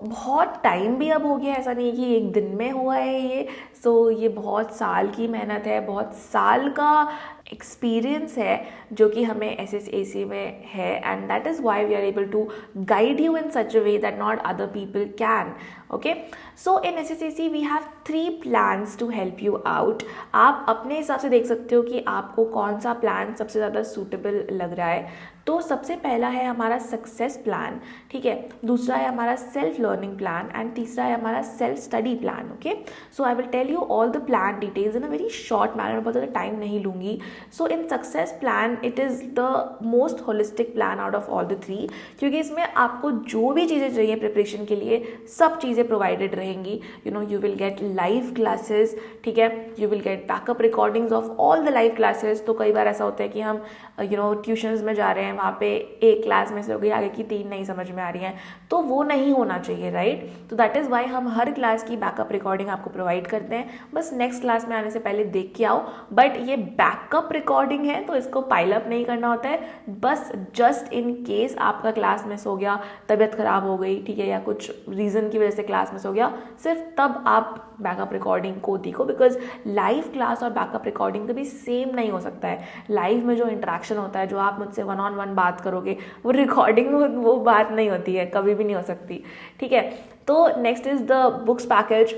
बहुत time भी अब हो गया, ऐसा नहीं है कि एक दिन में हुआ है ये। सो ये बहुत साल की मेहनत है, बहुत साल का एक्सपीरियंस है जो कि हमें SSAC में है, and that is why we are able to guide you in such a way that not other people can. Okay, so in SSAC we have 3 plans to help you out. आप अपने हिसाब से देख सकते हो कि आपको कौन सा प्लान सबसे ज़्यादा सूटेबल लग रहा है। तो सबसे पहला है हमारा सक्सेस प्लान, ठीक है, दूसरा है हमारा सेल्फ लर्निंग प्लान, एंड तीसरा है हमारा self study plan. Okay, so I will tell you all the plan details in a very short manner, बहुत ज़्यादा टाइम नहीं लूँगी। So in success plan it is the most holistic plan out of all the 3, क्योंकि इसमें आपको जो भी चीज़ें चाहिए प्रिपरेशन के लिए सब चीज़ें प्रोवाइडेड रहेंगी। You know, you will gate live classes, ठीक है, you will gate backup recordings of all the live classes. तो कई बार ऐसा होता है कि हम ट्यूशन्स में जा रहे हैं, वहाँ पे एक क्लास में से हो गई, आगे की 3 नहीं समझ में आ रही हैं, तो वो नहीं होना चाहिए, राइट। तो दैट इज़ वाई हम हर क्लास की बैकअप रिकॉर्डिंग आपको प्रोवाइड करते हैं। बस नेक्स्ट क्लास में आने से पहले देख के आओ। बट ये बैकअप रिकॉर्डिंग है तो इसको पाइल अप नहीं करना होता है, बस जस्ट इन केस आपका क्लास मिस हो गया, तबीयत खराब हो गई, ठीक है, या कुछ रीज़न की वजह से क्लास मिस हो गया, सिर्फ तब आप बैकअप रिकॉर्डिंग को देखो, बिकॉज लाइव क्लास और बैकअप रिकॉर्डिंग कभी सेम नहीं हो सकता है। लाइव में जो इंटरेक्शन होता है, जो आप मुझसे 1-on-1 बात करोगे, वो रिकॉर्डिंग में वो बात नहीं होती है, कभी भी नहीं हो सकती, ठीक है। तो next is the books package.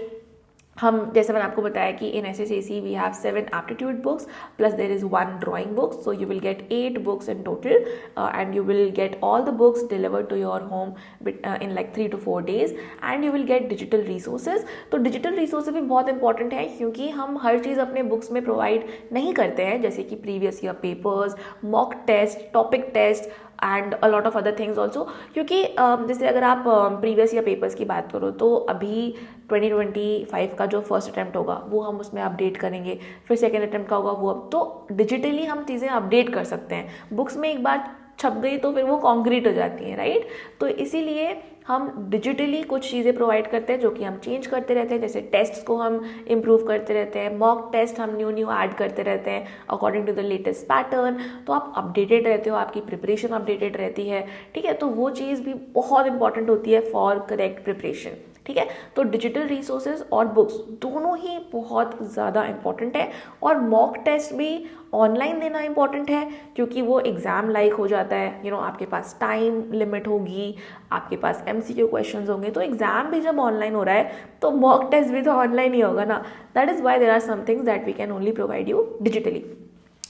हम जैसे मैंने आपको बताया कि in SSAC we have 7 aptitude books plus there is 1 drawing book, so you will get 8 books in total and you will get all the books delivered to your home in like 3 to 4 days and you will get digital resources. तो digital resources भी बहुत important है क्योंकि हम हर चीज़ अपने books में provide नहीं करते हैं, जैसे कि previous year papers, mock test, topic test and a lot of other things also. क्योंकि जैसे अगर आप प्रीवियस ईयर पेपर्स की बात करो तो अभी 2025 का जो फर्स्ट अटैम्प्ट होगा वो हम उसमें अपडेट करेंगे, फिर सेकेंड अटैम्प्ट का होगा वो, अब तो डिजिटली हम चीज़ें अपडेट कर सकते हैं। बुक्स में एक बार छप गई तो फिर वो कॉन्क्रीट हो जाती हैं, राइट। तो इसीलिए हम डिजिटली कुछ चीज़ें प्रोवाइड करते हैं जो कि हम चेंज करते रहते हैं, जैसे टेस्ट्स को हम इम्प्रूव करते रहते हैं, मॉक टेस्ट हम न्यू ऐड करते रहते हैं according to the latest pattern. तो आप अपडेटेड रहते हो, आपकी प्रिपरेशन अपडेटेड रहती है, ठीक है। तो वो चीज़ भी बहुत इंपॉर्टेंट होती है फॉर करेक्ट प्रिपरेशन, ठीक है। तो डिजिटल रिसोर्सेज और बुक्स दोनों ही बहुत ज़्यादा इंपॉर्टेंट है, और मॉक टेस्ट भी ऑनलाइन देना इंपॉर्टेंट है क्योंकि वो एग्ज़ाम लाइक हो जाता है। यू नो, आपके पास टाइम लिमिट होगी, आपके पास MCQ क्वेश्चंस होंगे, तो एग्ज़ाम भी जब ऑनलाइन हो रहा है तो मॉक टेस्ट भी तो ऑनलाइन ही होगा ना। That is why there are some things that we can only provide you digitally.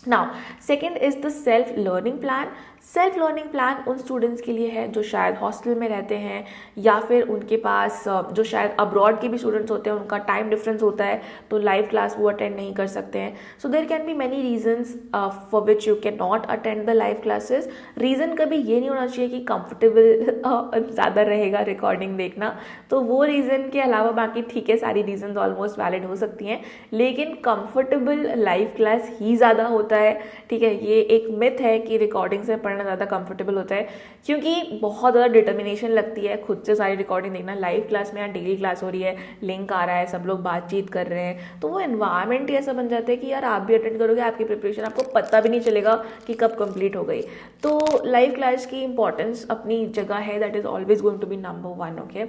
Now second is the self learning plan. Self learning plan उन स्टूडेंट्स के लिए है जो शायद हॉस्टल में रहते हैं या फिर उनके पास जो शायद अब्रॉड के भी स्टूडेंट्स होते हैं, उनका टाइम डिफरेंस होता है तो लाइव क्लास वो अटेंड नहीं कर सकते हैं। So there can be many reasons for which you can not attend the live classes. Reason कभी ये नहीं होना चाहिए कि कंफर्टेबल ज़्यादा रहेगा रिकॉर्डिंग देखना, तो वो रीज़न के अलावा बाकी ठीक है, सारी रीजंस ऑलमोस्ट वैलिड हो सकती हैं, लेकिन कंफर्टेबल लाइव क्लास ही ज़्यादा होती होता है, ठीक है। ये एक मिथ है कि रिकॉर्डिंग से पढ़ना ज़्यादा कंफर्टेबल होता है, क्योंकि बहुत ज़्यादा डिटर्मिनेशन लगती है खुद से सारी रिकॉर्डिंग देखना। लाइव क्लास में या डेली क्लास हो रही है, लिंक आ रहा है, सब लोग बातचीत कर रहे हैं, तो वो एनवायरनमेंट ही ऐसा बन जाता है कि यार आप भी अटेंड करोगे, आपकी प्रिपरेशन आपको पता भी नहीं चलेगा कि कब कंप्लीट हो गई। तो लाइव क्लास की इंपॉर्टेंस अपनी जगह है, that is always going to be number 1, okay.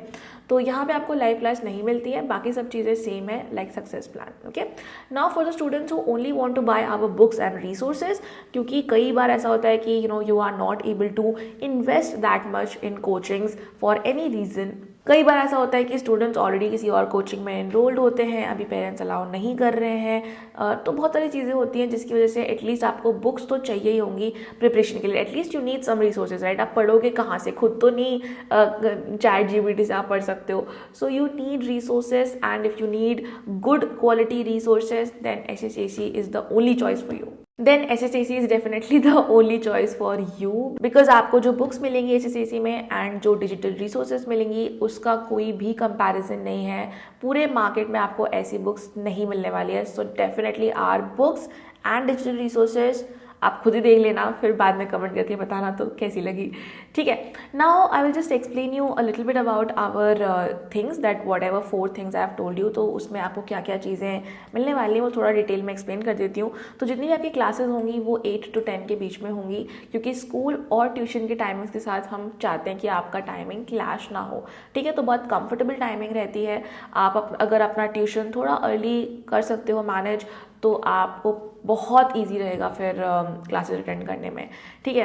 तो यहाँ पे आपको लाइव क्लास नहीं मिलती है, बाकी सब चीज़ें सेम है like success plan, okay. Now for the students who only want to buy our books and resources, क्योंकि कई बार ऐसा होता है कि you are not able to invest that much in coachings for any reason. कई बार ऐसा होता है कि स्टूडेंट्स ऑलरेडी किसी और कोचिंग में एनरोल्ड होते हैं, अभी पेरेंट्स अलाउ नहीं कर रहे हैं, तो बहुत सारी चीज़ें होती हैं जिसकी वजह से एटलीस्ट आपको बुक्स तो चाहिए ही होंगी प्रिपरेशन के लिए। At least you need some resources, right. आप पढ़ोगे कहाँ से, खुद तो नहीं चैट जीपीटी से आप पढ़ सकते हो। So you need resources, and if you need good quality resources then SSAC is the only choice for you. Then SSAC is definitely the only choice for you, because आपको जो books मिलेंगी SSAC में and जो digital resources मिलेंगी उसका कोई भी comparison नहीं है। पूरे मार्केट में आपको ऐसी बुक्स नहीं मिलने वाली है। So definitely are books and digital resources आप खुद ही देख लेना, फिर बाद में कमेंट करके बताना तो कैसी लगी, ठीक है। Now I will just explain you a little bit about our things, that whatever 4 things I have told you. तो उसमें आपको क्या क्या चीज़ें मिलने वाली हैं वो थोड़ा डिटेल में एक्सप्लेन कर देती हूँ। तो जितनी भी आपकी क्लासेस होंगी वो 8 to 10 के बीच में होंगी, क्योंकि स्कूल और ट्यूशन के टाइमिंग्स के साथ हम चाहते हैं कि आपका टाइमिंग क्लैश ना हो, ठीक है। तो बहुत कंफर्टेबल टाइमिंग रहती है। आप अगर अपना ट्यूशन थोड़ा अर्ली कर सकते हो मैनेज, तो आपको बहुत इजी रहेगा फिर क्लासेस अटेंड करने में, ठीक है।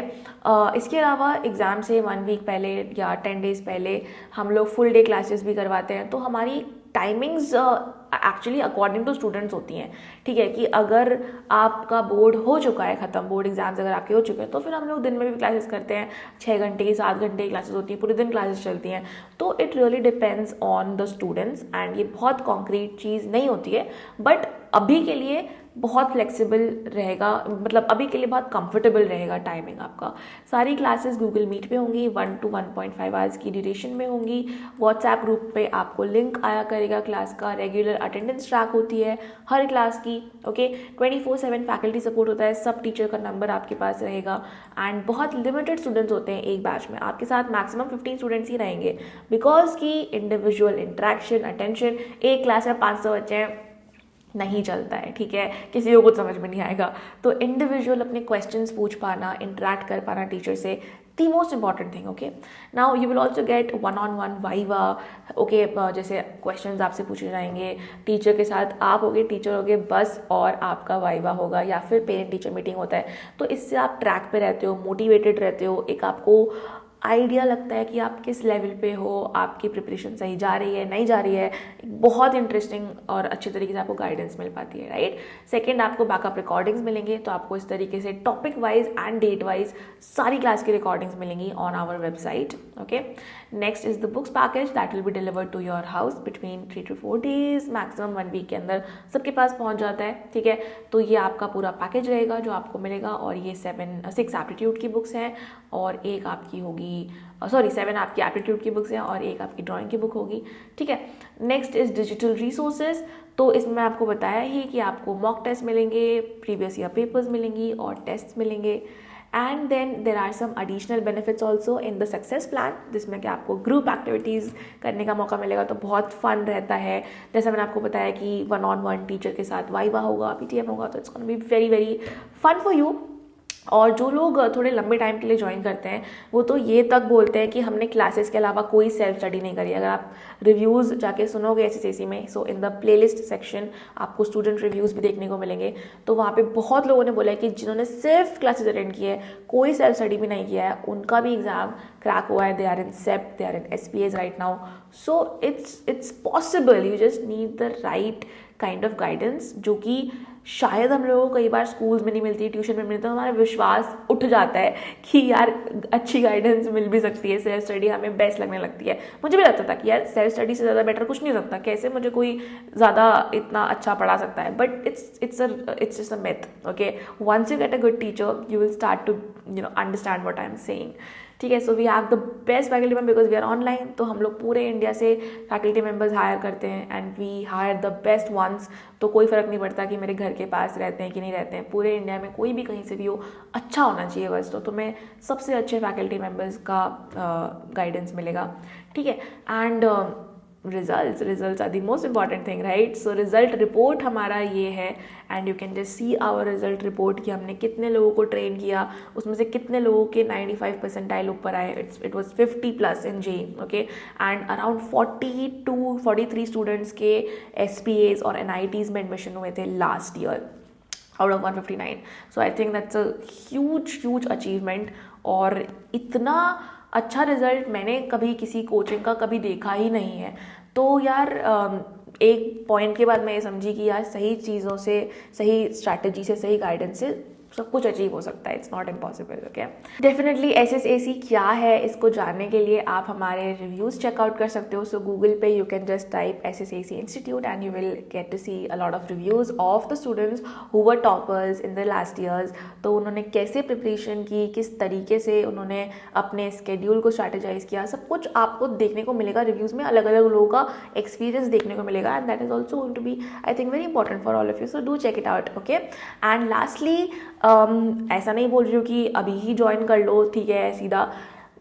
इसके अलावा एग्ज़ाम से 1 वीक पहले या 10 डेज़ पहले हम लोग फुल डे क्लासेस भी करवाते हैं। तो हमारी timings actually according to students होती हैं, ठीक है। कि अगर आपका बोर्ड हो चुका है ख़त्म, बोर्ड एग्जाम्स अगर आपके हो चुके हैं, तो फिर हम लोग दिन में भी क्लासेस करते हैं। 6 घंटे की 7 घंटे की क्लासेस होती हैं, पूरे दिन क्लासेस चलती हैं। तो it really depends on the students, and ये बहुत कॉन्क्रीट चीज़ नहीं होती है, बट अभी के लिए बहुत फ्लेक्सिबल रहेगा, मतलब अभी के लिए बहुत कंफर्टेबल रहेगा टाइमिंग आपका। सारी क्लासेस गूगल मीट पे होंगी, 1 to 1.5 आवर्स की ड्यूरेशन में होंगी। व्हाट्सएप ग्रुप पे आपको लिंक आया करेगा क्लास का, रेगुलर अटेंडेंस ट्रैक होती है हर क्लास की, ओके। 24/7 फैकल्टी सपोर्ट होता है, सब टीचर का नंबर आपके पास रहेगा, एंड बहुत लिमिटेड स्टूडेंट्स होते हैं एक बैच में। आपके साथ मैक्सिमम 15 स्टूडेंट्स ही रहेंगे, बिकॉज की इंडिविजुअल इंट्रैक्शन, अटेंशन, एक क्लास में 500 बच्चे हैं, नहीं चलता है, ठीक है। किसी को कुछ समझ में नहीं आएगा। तो इंडिविजुअल अपने क्वेश्चंस पूछ पाना, इंटरेक्ट कर पाना टीचर से, the most important thing, okay. Now you will also get 1-on-1 viva, okay. जैसे क्वेश्चंस आपसे पूछे जाएंगे, टीचर के साथ आप होगे, टीचर होगे बस, और आपका वाइवा होगा, या फिर पेरेंट टीचर मीटिंग होता है। तो इससे आप ट्रैक पे रहते हो, मोटिवेटेड रहते हो, एक आपको आइडिया लगता है कि आप किस लेवल पे हो, आपकी प्रिपरेशन सही जा रही है नहीं जा रही है। बहुत इंटरेस्टिंग और अच्छी तरीके से आपको गाइडेंस मिल पाती है, राइट। सेकंड, आपको बैकअप रिकॉर्डिंग्स मिलेंगे, तो आपको इस तरीके से topic wise and date wise सारी क्लास की रिकॉर्डिंग्स मिलेंगी on our website, okay. Next is the books package that will be delivered to your house between 3 to 4 days, maximum 1 week के अंदर सबके पास पहुंच जाता है, ठीक है। तो ये आपका पूरा पैकेज रहेगा जो आपको मिलेगा, और ये 6 एप्टीट्यूड की बुक्स हैं, और एक आपकी होगी 7 आपकी एप्टीट्यूड की बुक्स हैं, और एक आपकी ड्राइंग की बुक होगी, ठीक है। Next is digital resources. तो इसमें आपको बताया ही कि आपको मॉक टेस्ट मिलेंगे, प्रीवियस ईयर पेपर्स मिलेंगी, और टेस्ट मिलेंगे। And then there are some additional benefits also in the success plan, जिसमें कि आपको ग्रुप एक्टिविटीज़ करने का मौका मिलेगा, तो बहुत फन रहता है। जैसे मैंने आपको बताया कि 1-on-1 टीचर के साथ वाइवा होगा, PTM होगा, तो it's gonna be very very fun for you. और जो लोग थोड़े लंबे टाइम के लिए ज्वाइन करते हैं वो तो ये तक बोलते हैं कि हमने क्लासेस के अलावा कोई सेल्फ स्टडी नहीं करी। अगर आप रिव्यूज़ जाके सुनोगे SSAC में, सो इन द प्लेलिस्ट सेक्शन आपको स्टूडेंट रिव्यूज़ भी देखने को मिलेंगे। तो वहाँ पे बहुत लोगों ने बोला है कि जिन्होंने सिर्फ क्लासेस अटेंड किए है, कोई सेल्फ स्टडी भी नहीं किया है, उनका भी एग्जाम क्रैक हुआ है। They are in SEPT, they are in SPAs right now. So it's possible, you just need the right kind of guidance, जो कि शायद हम लोगों को कई बार स्कूल्स में नहीं मिलती, ट्यूशन में मिलती, तो हमारा विश्वास उठ जाता है कि यार अच्छी गाइडेंस मिल भी सकती है, सेल्फ स्टडी हमें बेस्ट लगने लगती है। मुझे भी लगता था कि यार सेल्फ स्टडी से ज़्यादा बेटर कुछ नहीं हो सकता, कैसे मुझे कोई ज़्यादा इतना अच्छा पढ़ा सकता है, but it's just a myth, okay. Once you get a good teacher you will start to understand what I am saying, ठीक है। So we have the best faculty member because we are online, तो हम लोग पूरे India से faculty members hire करते हैं and we hire the best ones. तो कोई फ़र्क नहीं पड़ता कि मेरे घर के पास रहते हैं कि नहीं रहते हैं, पूरे इंडिया में कोई भी कहीं से भी हो, अच्छा होना चाहिए बस। तो तुम्हें सबसे अच्छे फैकल्टी मेंबर्स का गाइडेंस मिलेगा, ठीक है। And results are the most important thing, right. So result report हमारा ये है and you can just see our result report कि हमने कितने लोगों को ट्रेन किया, उसमें से कितने लोगों के 95 परसेंटाइल ऊपर आए। It was 50+ in JEE, okay. And around 40 to 43 students के SPAs और NITs में एडमिशन हुए थे last year out of 159। So I think that's a huge achievement. और इतना अच्छा रिजल्ट मैंने कभी किसी कोचिंग का कभी देखा ही नहीं है। तो यार एक पॉइंट के बाद मैं ये समझी कि यार सही चीज़ों से, सही स्ट्रैटेजी से, सही गाइडेंस से सब कुछ अचीव हो सकता है। It's not impossible, okay. Definitely SSAC क्या है, इसको जानने के लिए आप हमारे रिव्यूज़ चेकआउट कर सकते हो। So Google Pay you can just type SSAC institute and you will get to see a lot of reviews of the students who were toppers in the last years. तो उन्होंने कैसे preparation की, किस तरीके से उन्होंने अपने स्केड्यूल को स्ट्रैटेजाइज किया, सब कुछ आपको देखने को मिलेगा रिव्यूज़ में। अलग अलग लोगों का एक्सपीरियंस देखने को मिलेगा and that is also going to be I think very important for all of you. So do check it out, okay. And lastly ऐसा नहीं बोल रही हूँ कि अभी ही ज्वाइन कर लो, ठीक है, सीधा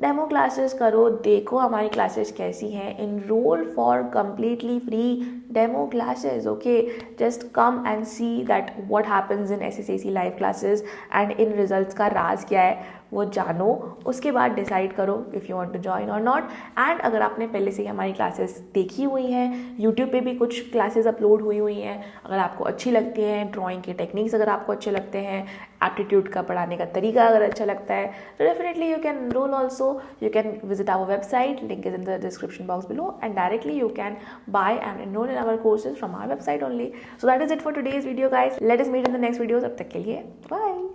डेमो क्लासेस करो, देखो हमारी क्लासेस कैसी हैं, enroll for completely free demo classes, okay. Just come and see that what happens in SSAC live classes and in results का राज क्या है वो जानो। उसके बाद डिसाइड करो if you want to join or not. एंड अगर आपने पहले से ही हमारी क्लासेस देखी हुई हैं, यूट्यूब पे भी कुछ क्लासेस अपलोड हुई हैं, अगर आपको अच्छी लगती हैं, ड्राइंग के टेक्निक्स अगर आपको अच्छे लगते हैं, एप्टीट्यूड का पढ़ाने का तरीका अगर अच्छा लगता है, तो definitely you can enroll also. You can visit our website, link is in the description box below, and directly you can buy and enroll in our courses from our website only. So that is it for today's video guys. Let us meet in the next video. तब तक के लिए bye.